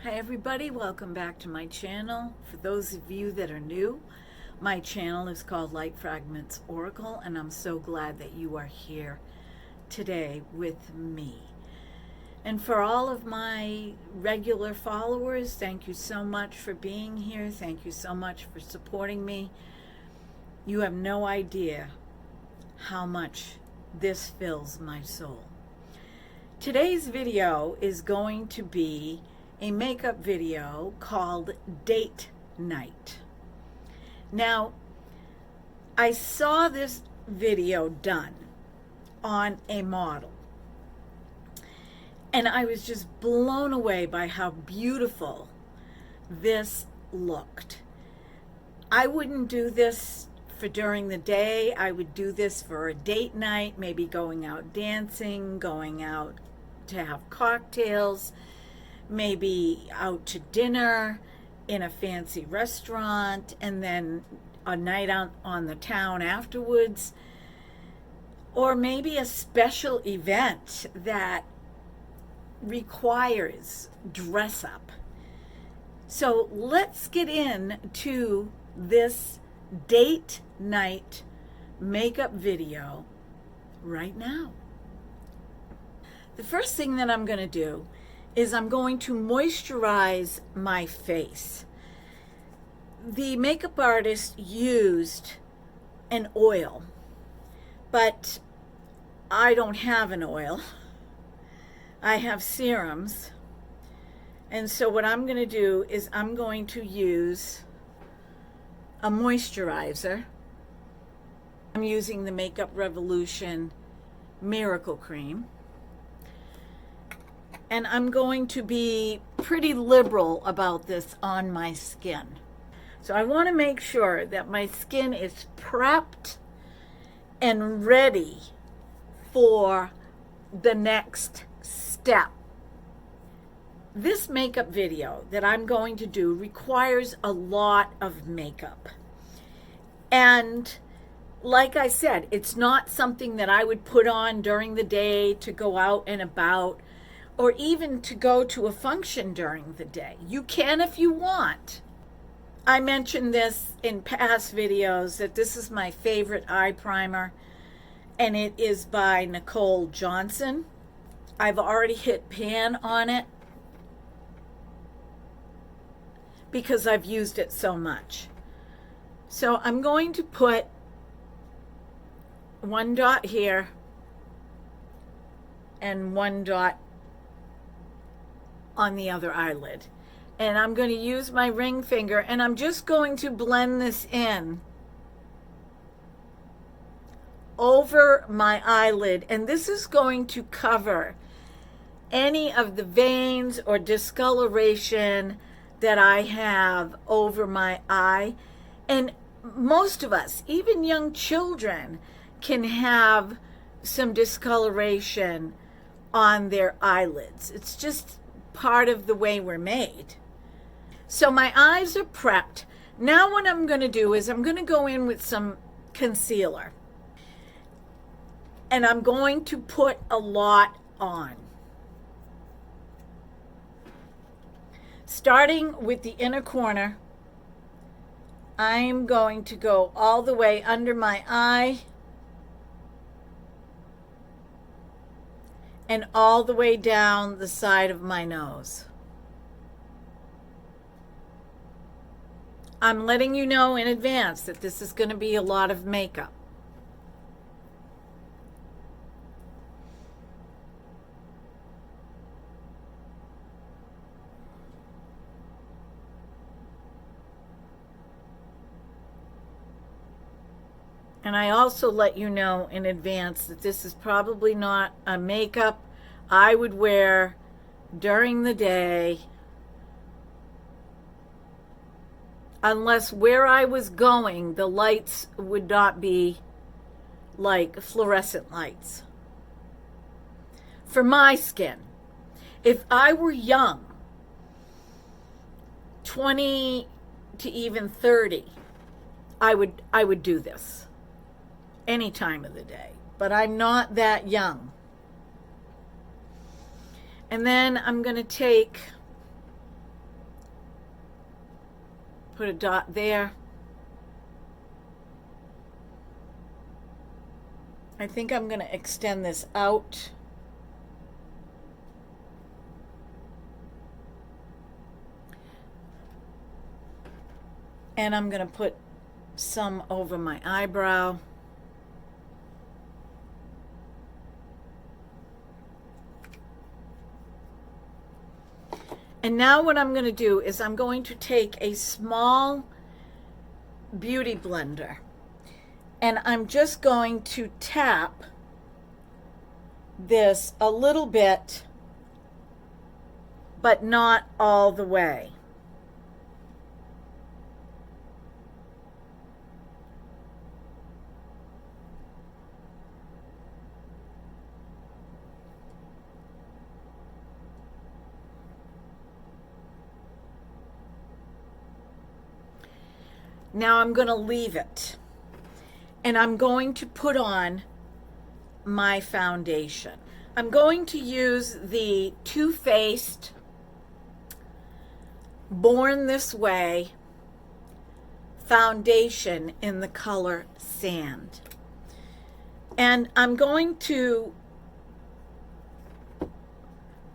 Hi everybody, welcome back to my channel. For those of you that are new, my channel is called Light Fragments Oracle, and I'm so glad that you are here today with me. And for all of my regular followers, thank you so much for being here. Thank you so much for supporting me. You have no idea how much this fills my soul. Today's video is going to be a makeup video called Date Night. Now, I saw this video done on a model, and I was just blown away by how beautiful this looked. I wouldn't do this for during the day. I would do this for a date night, maybe going out dancing, going out to have cocktails, maybe out to dinner in a fancy restaurant, and then a night out on the town afterwards, or maybe a special event that requires dress up. So let's get into this date night makeup video right now. The first thing that I'm going to do is I'm going to moisturize my face. The makeup artist used an oil, but I don't have an oil. I have serums. And so what I'm going to do is I'm going to use a moisturizer. I'm using the Makeup Revolution Miracle Cream. And I'm going to be pretty liberal about this on my skin. So I want to make sure that my skin is prepped and ready for the next step. This makeup video that I'm going to do requires a lot of makeup. And like I said, it's not something that I would put on during the day to go out and about, or even to go to a function during the day. You can if you want. I mentioned this in past videos that this is my favorite eye primer, and it is by Nikol Johnson. I've already hit pan on it because I've used it so much. So I'm going to put one dot here and one dot on the other eyelid. And I'm going to use my ring finger, and I'm just going to blend this in over my eyelid. And this is going to cover any of the veins or discoloration that I have over my eye. And most of us, even young children, can have some discoloration on their eyelids. It's just part of the way we're made. So my eyes are prepped. Now what I'm going to do is I'm going to go in with some concealer. And I'm going to put a lot on. Starting with the inner corner, I'm going to go all the way under my eye and all the way down the side of my nose. I'm letting you know in advance that this is going to be a lot of makeup. And I also let you know in advance that this is probably not a makeup I would wear during the day, unless where I was going, the lights would not be like fluorescent lights. For my skin, if I were young, 20 to even 30, I would do this any time of the day, but I'm not that young. And then I'm going to take Put a dot there. I think I'm going to extend this out. And I'm going to put some over my eyebrow. And now what I'm going to do is I'm going to take a small beauty blender and I'm just going to tap this a little bit, but not all the way. Now I'm going to leave it and I'm going to put on my foundation. I'm going to use the Too Faced Born This Way foundation in the color Sand. And I'm going to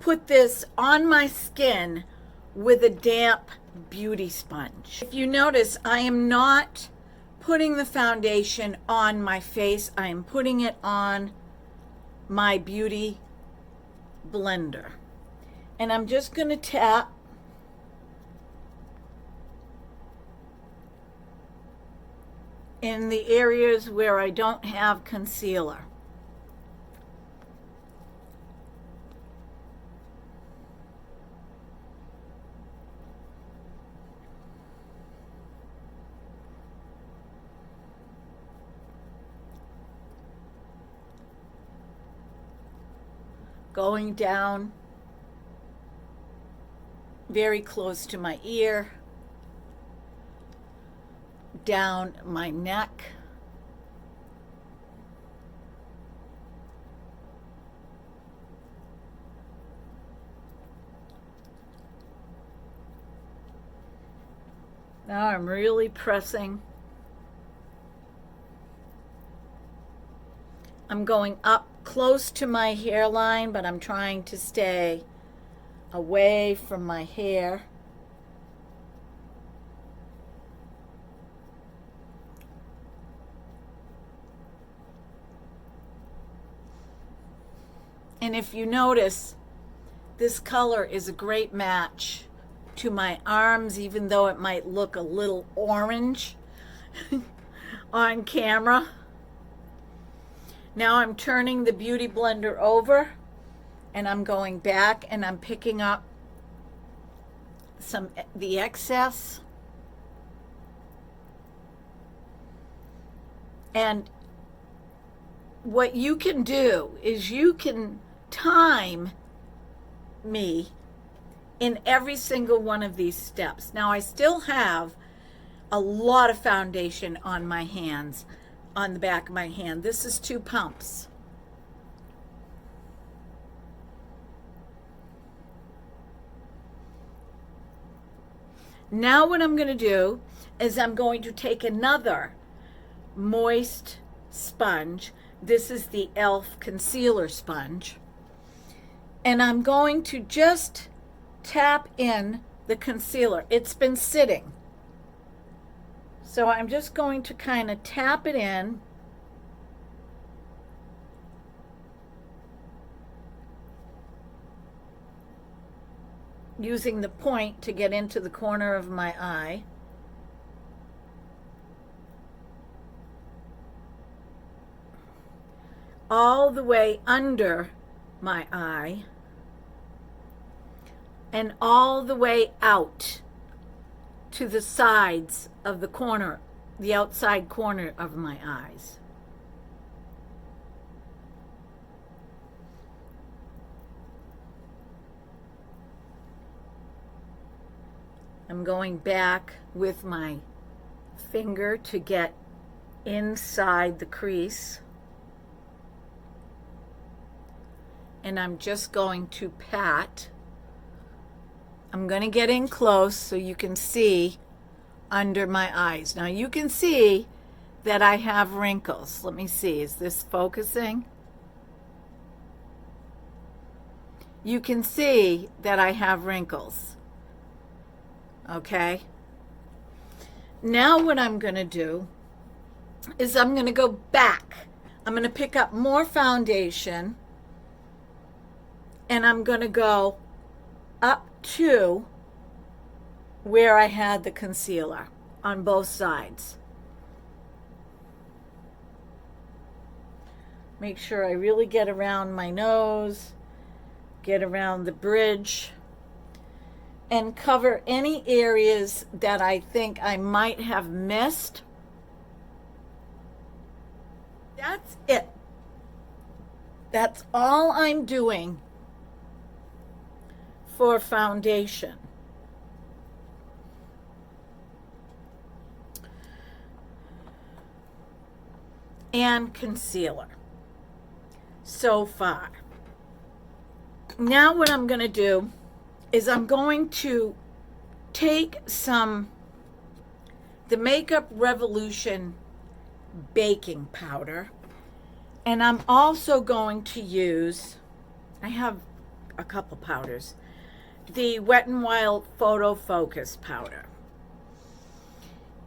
put this on my skin with a damp beauty sponge. If you notice, I am not putting the foundation on my face. I am putting it on my beauty blender. And I'm just going to tap in the areas where I don't have concealer. Going down very close to my ear, down my neck, now I'm really pressing. I'm going up close to my hairline, but I'm trying to stay away from my hair. And if you notice, this color is a great match to my arms, even though it might look a little orange on camera. Now I'm turning the beauty blender over and I'm going back and I'm picking up the excess. And what you can do is you can time me in every single one of these steps. Now I still have a lot of foundation on my hands, on the back of my hand. This is 2 pumps. Now what I'm going to do is I'm going to take another moist sponge. This is the e.l.f. concealer sponge. And I'm going to just tap in the concealer. It's been sitting. So I'm just going to kind of tap it in. Using the point to get into the corner of my eye. All the way under my eye. And all the way out to the sides of the corner, the outside corner of my eyes. I'm going back with my finger to get inside the crease. And I'm just going to pat. I'm going to get in close so you can see under my eyes. Now you can see that I have wrinkles. Let me see, is this focusing? You can see that I have wrinkles. Okay. Now what I'm going to do is I'm going to go back. I'm going to pick up more foundation and I'm going to go up to where I had the concealer on both sides. Make sure I really get around my nose, get around the bridge, and cover any areas that I think I might have missed. That's it. That's all I'm doing for foundation. And concealer so far. Now what I'm going to do is I'm going to take the Makeup Revolution baking powder, and I'm also going to use, I have a couple powders, the Wet n Wild Photo Focus powder.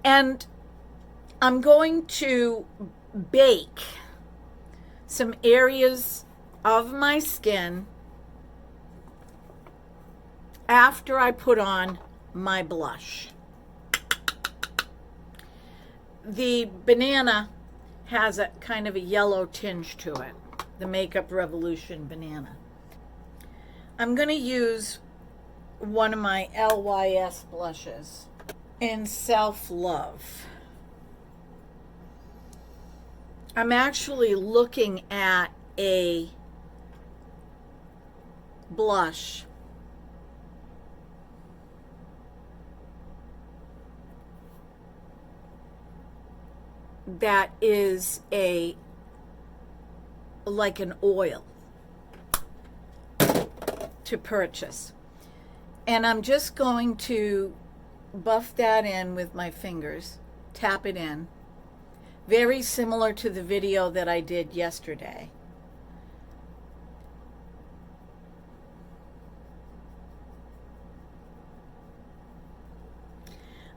And I'm going to bake some areas of my skin after I put on my blush. The banana has a kind of a yellow tinge to it, the Makeup Revolution banana. I'm going to use one of my LYS blushes in Self Love. I'm actually looking at a blush that is like an oil to purchase. And I'm just going to buff that in with my fingers, tap it in. Very similar to the video that I did yesterday.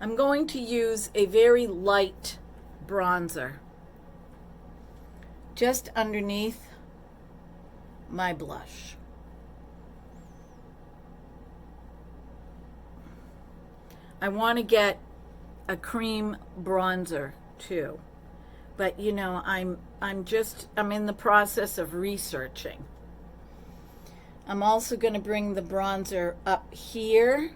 I'm going to use a very light bronzer just underneath my blush. I want to get a cream bronzer too. But you know, I'm in the process of researching. I'm also going to bring the bronzer up here.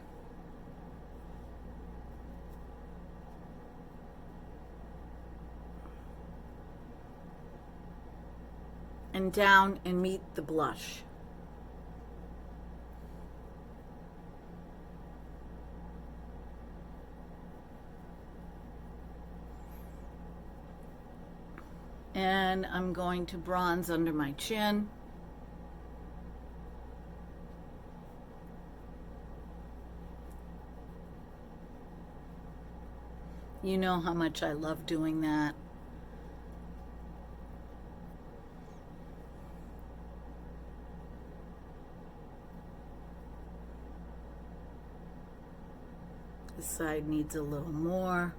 And down and meet the blush. And I'm going to bronze under my chin. You know how much I love doing that. This side needs a little more.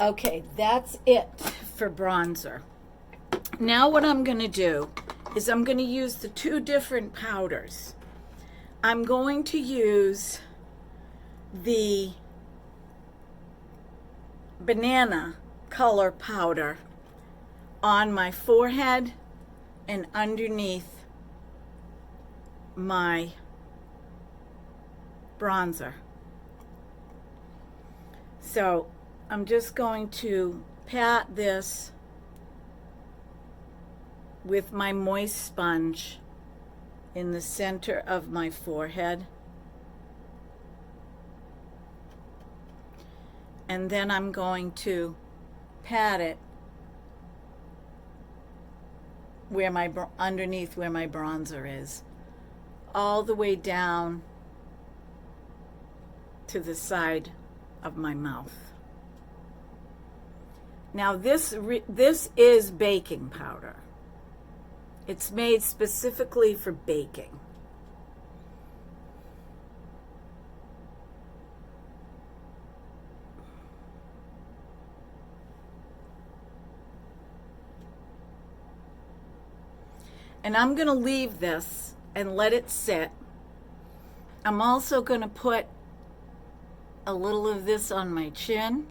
Okay, that's it for bronzer. Now what I'm going to do is I'm going to use the two different powders. I'm going to use the banana color powder on my forehead and underneath my bronzer. So I'm just going to pat this with my moist sponge in the center of my forehead. And then I'm going to pat it where my underneath where my bronzer is, all the way down to the side of my mouth. Now this is baking powder. It's made specifically for baking. And I'm going to leave this and let it sit. I'm also going to put a little of this on my chin.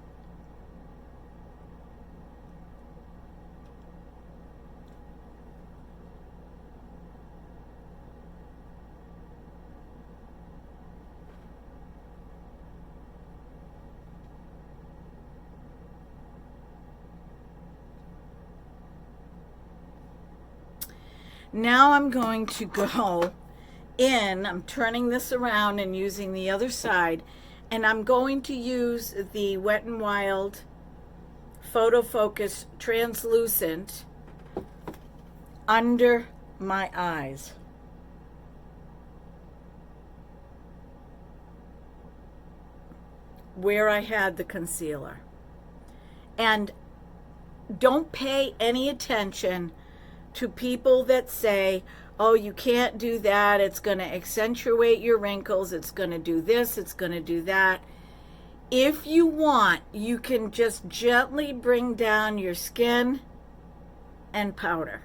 Now I'm going to go in, I'm turning this around and using the other side, and I'm going to use the Wet n Wild Photo Focus Translucent under my eyes. Where I had the concealer. And don't pay any attention to people that say, oh, you can't do that, it's going to accentuate your wrinkles, it's going to do this, it's going to do that. If you want, you can just gently bring down your skin and powder.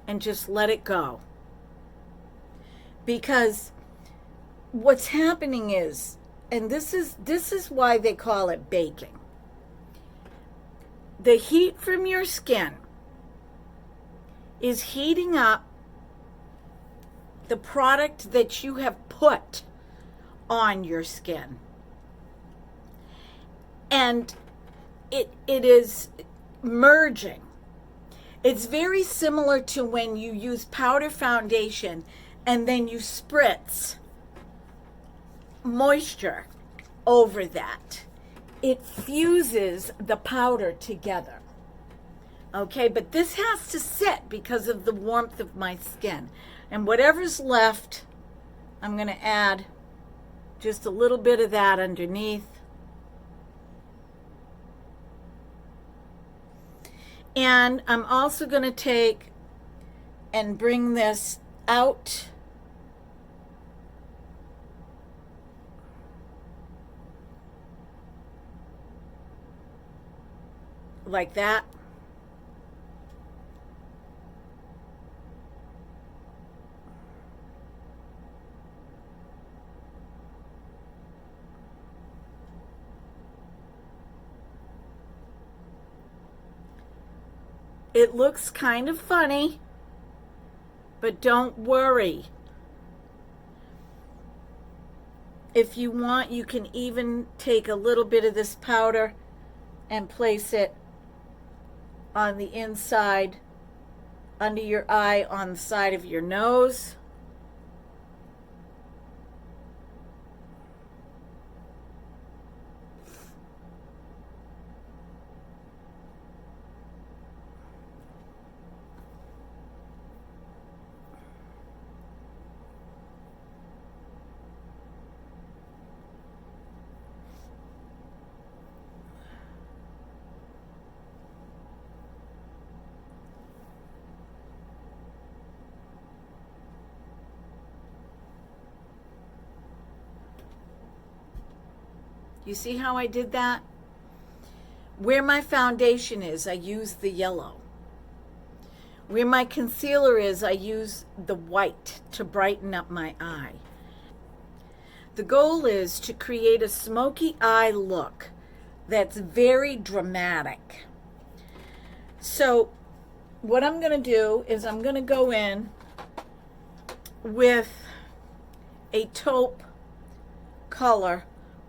And just let it go. Because what's happening is, and this is why they call it baking. The heat from your skin is heating up the product that you have put on your skin. And it is merging. It's very similar to when you use powder foundation and then you spritz moisture over that. It fuses the powder together. Okay, but this has to sit because of the warmth of my skin. And whatever's left, I'm going to add just a little bit of that underneath. And I'm also going to take and bring this out like that. It looks kind of funny, but don't worry. If you want, you can even take a little bit of this powder and place it on the inside, under your eye, on the side of your nose. You see how I did that? Where my foundation is, I use the yellow. Where my concealer is, I use the white to brighten up my eye. The goal is to create a smoky eye look that's very dramatic. So what I'm going to do is I'm going to go in with a taupe color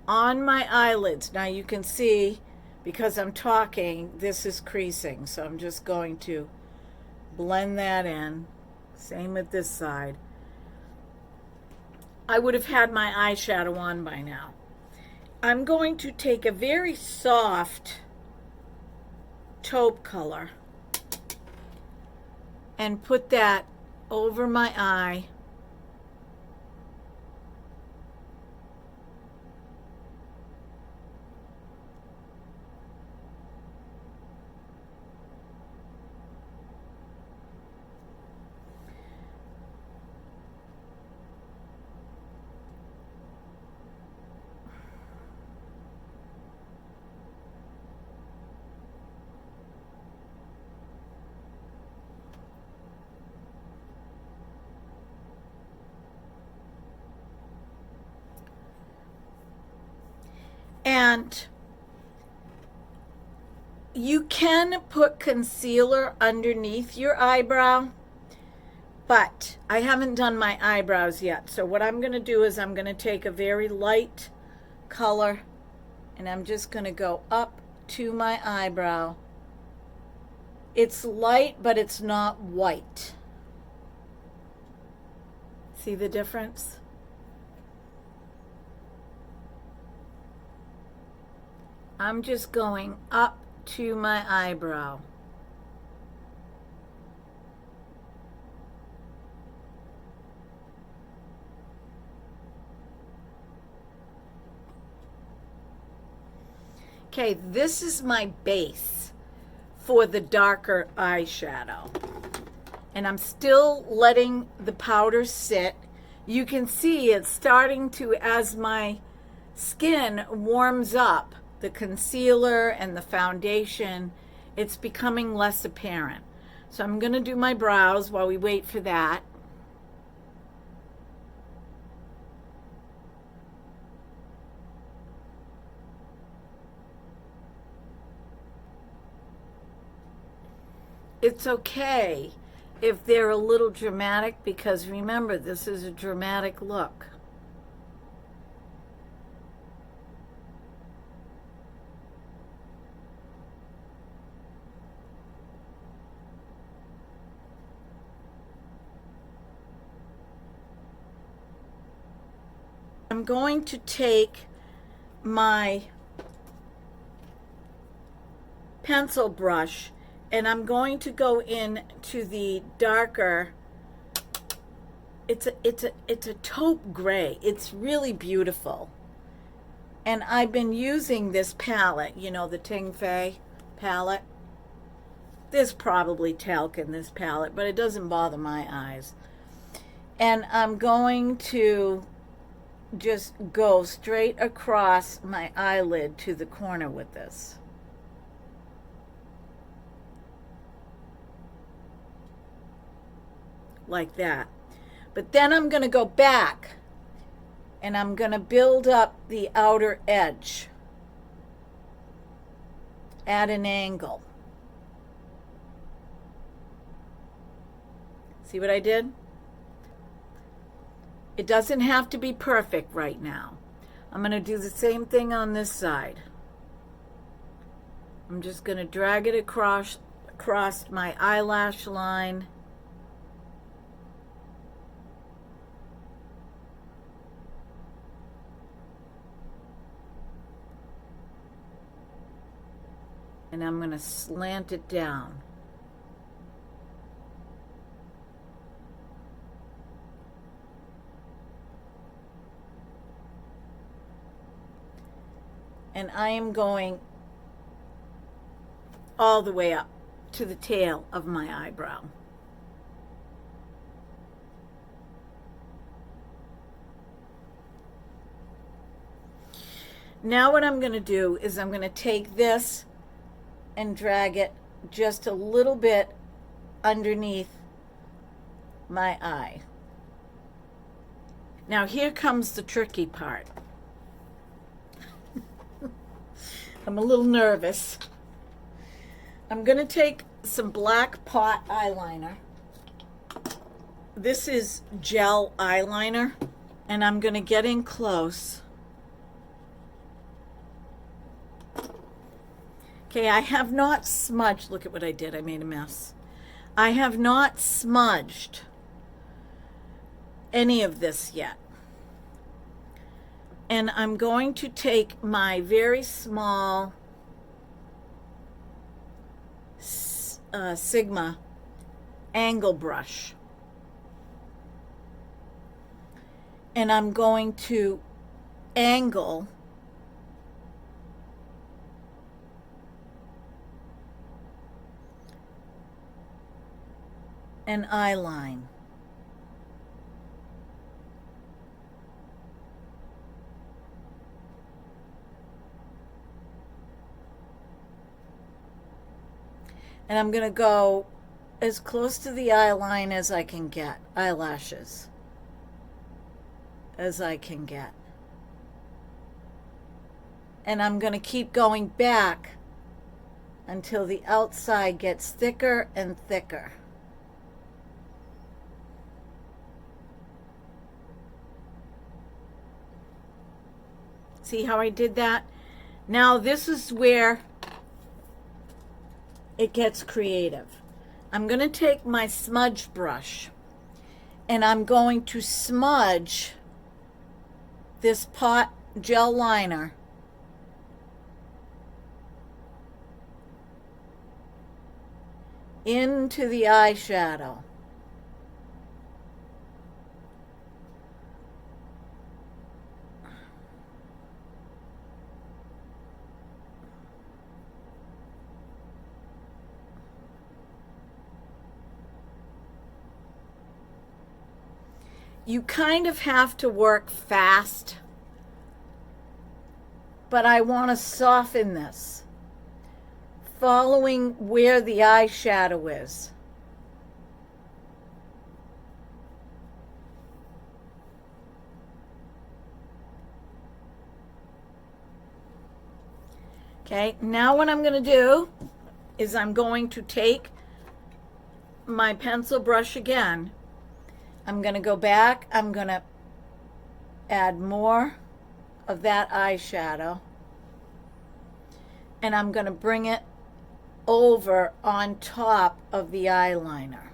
on my eyelids. Now you can see, because I'm talking, this is creasing, so I'm just going to blend that in. Same with this side. I would have had my eyeshadow on by now. I'm going to take a very soft taupe color and put that over my eye. And you can put concealer underneath your eyebrow, but I haven't done my eyebrows yet. So what I'm going to do is I'm going to take a very light color and I'm just going to go up to my eyebrow. It's light, but it's not white. See the difference? I'm just going up to my eyebrow. Okay, this is my base for the darker eyeshadow. And I'm still letting the powder sit. You can see it's starting to, as my skin warms up, the concealer and the foundation, it's becoming less apparent. So I'm going to do my brows while we wait for that. It's okay if they're a little dramatic, because remember, this is a dramatic look. I'm going to take my pencil brush and I'm going to go in to the darker, it's a taupe gray. It's really beautiful. And I've been using this palette, you know, the Tingphe palette. There's probably talc in this palette, but it doesn't bother my eyes. And I'm going to just go straight across my eyelid to the corner with this. Like that. But then I'm going to go back and I'm going to build up the outer edge at an angle. See what I did? It doesn't have to be perfect right now. I'm going to do the same thing on this side. I'm just going to drag it across my eyelash line. And I'm going to slant it down. And I am going all the way up to the tail of my eyebrow. Now what I'm going to do is I'm going to take this and drag it just a little bit underneath my eye. Now here comes the tricky part. I'm a little nervous. I'm going to take some black pot eyeliner. This is gel eyeliner, and I'm going to get in close. Okay, I have not smudged. Look at what I did. I made a mess. I have not smudged any of this yet. And I'm going to take my very small Sigma angle brush. And I'm going to angle an eye line. And I'm going to go as close to the eye line as I can get, eyelashes, as I can get. And I'm going to keep going back until the outside gets thicker and thicker. See how I did that? Now this is where it gets creative. I'm going to take my smudge brush and I'm going to smudge this pot gel liner into the eyeshadow. You kind of have to work fast, but I want to soften this, following where the eyeshadow is. Okay, now what I'm going to do is I'm going to take my pencil brush again. I'm going to go back, I'm going to add more of that eyeshadow, and I'm going to bring it over on top of the eyeliner.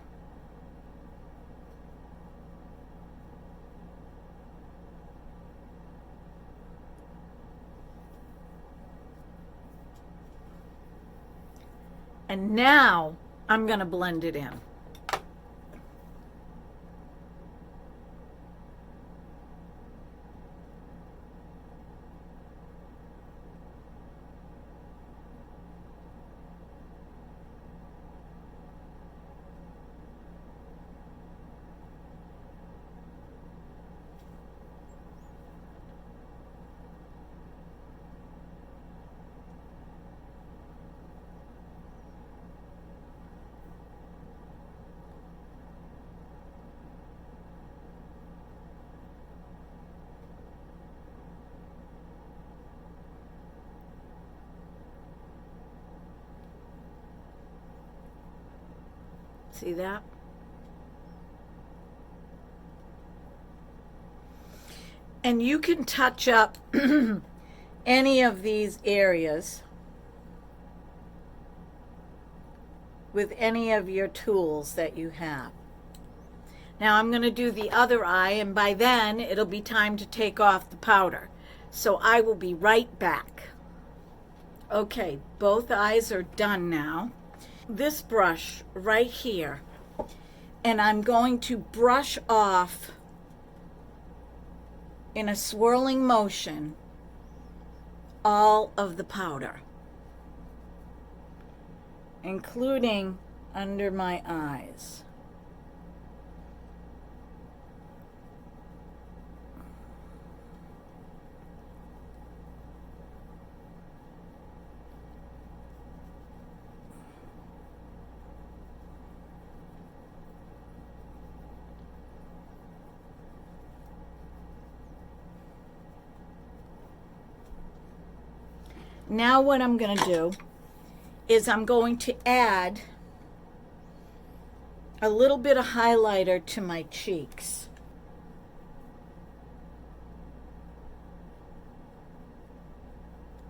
And now I'm going to blend it in. See that? And you can touch up any of these areas with any of your tools that you have. Now I'm going to do the other eye, and by then it'll be time to take off the powder. So I will be right back. Okay, both eyes are done now. This brush right here, and I'm going to brush off in a swirling motion all of the powder, including under my eyes. Now what I'm going to do is I'm going to add a little bit of highlighter to my cheeks.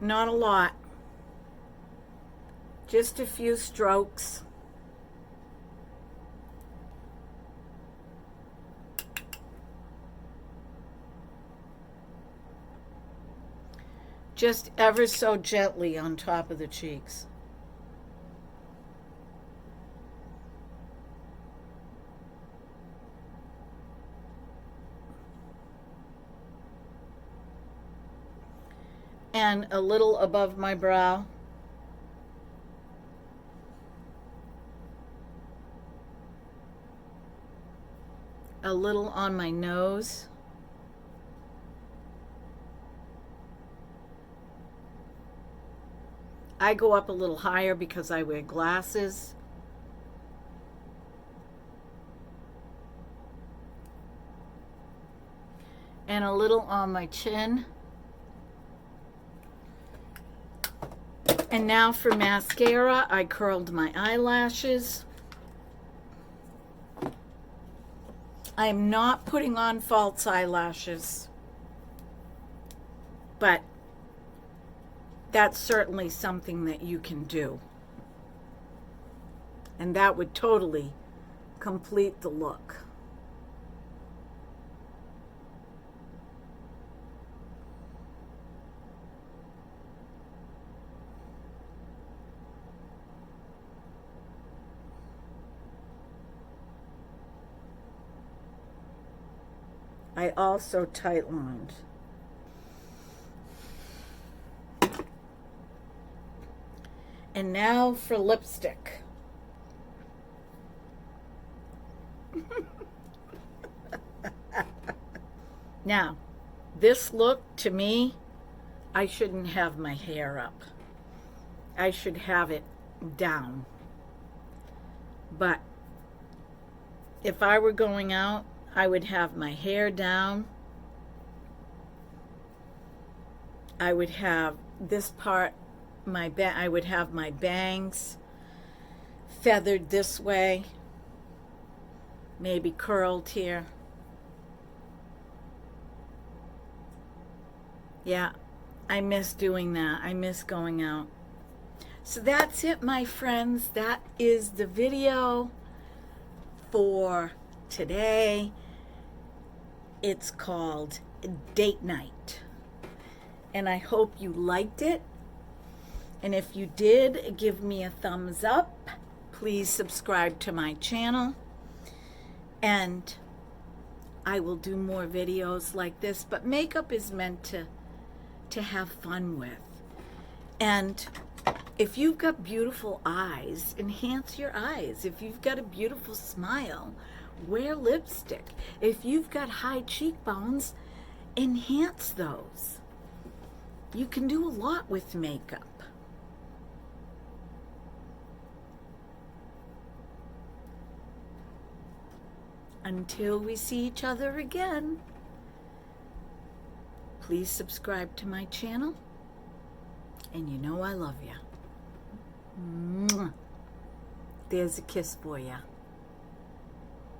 Not a lot, just a few strokes. Just ever so gently on top of the cheeks. and a little above my brow. A little on my nose. I go up a little higher because I wear glasses. And a little on my chin. And now for mascara, I curled my eyelashes. I'm not putting on false eyelashes, but that's certainly something that you can do. And that would totally complete the look. I also tight-lined. And now for lipstick. Now, this look, to me, I shouldn't have my hair up. I should have it down. But if I were going out, I would have my hair down. I would have this part, I would have my bangs feathered this way, maybe curled here. Yeah, I miss doing that. I miss going out. So that's it, my friends. That is the video for today. It's called Date Night, and I hope you liked it. And if you did, give me a thumbs up. Please subscribe to my channel, and I will do more videos like this. But makeup is meant to have fun with. And if you've got beautiful eyes, enhance your eyes. If you've got a beautiful smile, wear lipstick. If you've got high cheekbones, enhance those. You can do a lot with makeup. Until we see each other again, please subscribe to my channel, and you know I love you. There's a kiss for you.